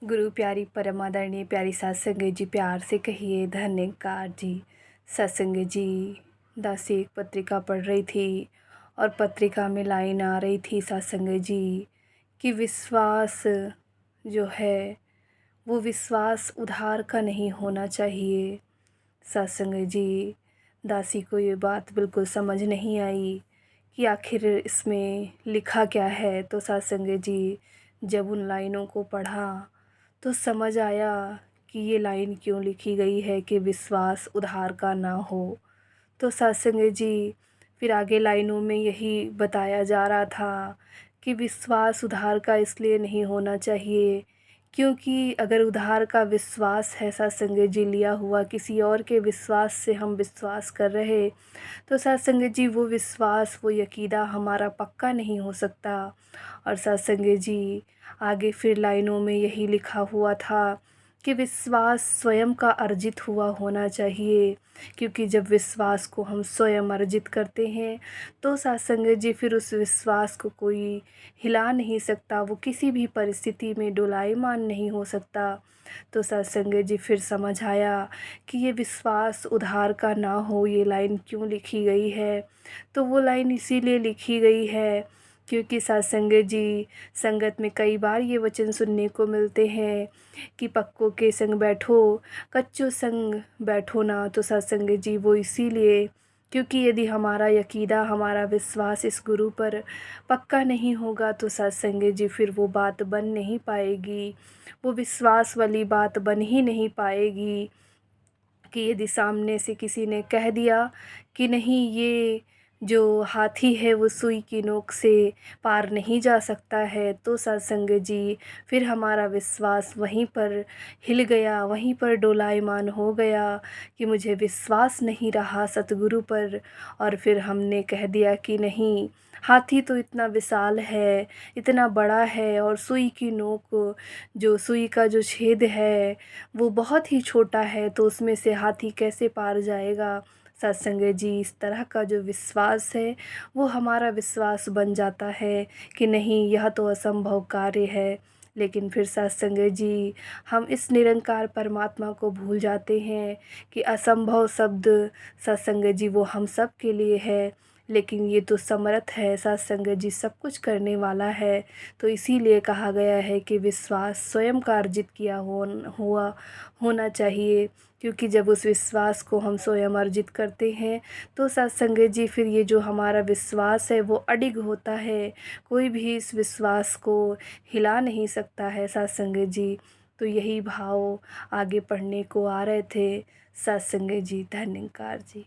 गुरु प्यारी परम आदरणीय प्यारी सत्संग जी, प्यार से कहिए धन्यकार जी। सत्संग जी, दासी एक पत्रिका पढ़ रही थी और पत्रिका में लाइन आ रही थी सत्संग जी कि विश्वास जो है वो विश्वास उधार का नहीं होना चाहिए। सत्संग जी, दासी को ये बात बिल्कुल समझ नहीं आई कि आखिर इसमें लिखा क्या है। तो सत्संग जी, जब उन लाइनों को पढ़ा तो समझ आया कि ये लाइन क्यों लिखी गई है कि विश्वास उधार का ना हो। तो सत्संग जी, फिर आगे लाइनों में यही बताया जा रहा था कि विश्वास उधार का इसलिए नहीं होना चाहिए क्योंकि अगर उधार का विश्वास है सत्संग जी, लिया हुआ किसी और के विश्वास से हम विश्वास कर रहे, तो सत्संग जी वो विश्वास वो यकीदा हमारा पक्का नहीं हो सकता। और सत्संग जी, आगे फिर लाइनों में यही लिखा हुआ था कि विश्वास स्वयं का अर्जित हुआ होना चाहिए, क्योंकि जब विश्वास को हम स्वयं अर्जित करते हैं तो सत्संग जी फिर उस विश्वास को कोई हिला नहीं सकता, वो किसी भी परिस्थिति में डोलायमान नहीं हो सकता। तो सत्संग जी, फिर समझ आया कि ये विश्वास उधार का ना हो, ये लाइन क्यों लिखी गई है। तो वो लाइन इसीलिए लिखी गई है क्योंकि सत्संग जी, संगत में कई बार ये वचन सुनने को मिलते हैं कि पक्कों के संग बैठो, कच्चों संग बैठो ना। तो सत्संग जी, वो इसीलिए क्योंकि यदि हमारा यकीदा हमारा विश्वास इस गुरु पर पक्का नहीं होगा तो सत्संग जी फिर वो बात बन नहीं पाएगी, वो विश्वास वाली बात बन ही नहीं पाएगी। कि यदि सामने से किसी ने कह दिया कि नहीं, ये जो हाथी है वो सुई की नोक से पार नहीं जा सकता है, तो सत्संग जी फिर हमारा विश्वास वहीं पर हिल गया, वहीं पर डोलायमान हो गया कि मुझे विश्वास नहीं रहा सतगुरु पर। और फिर हमने कह दिया कि नहीं, हाथी तो इतना विशाल है, इतना बड़ा है, और सुई की नोक, जो सुई का जो छेद है वो बहुत ही छोटा है, तो उसमें से हाथी कैसे पार जाएगा। सत्संग जी, इस तरह का जो विश्वास है वो हमारा विश्वास बन जाता है कि नहीं, यह तो असंभव कार्य है। लेकिन फिर सत्संग जी, हम इस निरंकार परमात्मा को भूल जाते हैं कि असंभव शब्द सत्संग जी वो हम सब के लिए है, लेकिन ये तो समर्थ है सत्संग जी, सब कुछ करने वाला है। तो इसीलिए कहा गया है कि विश्वास स्वयं का अर्जित किया हुआ होना चाहिए, क्योंकि जब उस विश्वास को हम स्वयं अर्जित करते हैं तो सत्संग जी फिर ये जो हमारा विश्वास है वो अडिग होता है, कोई भी इस विश्वास को हिला नहीं सकता है सत्संग जी। तो यही भाव आगे पढ़ने को आ रहे थे सत्संग जी। धन्यकार जी।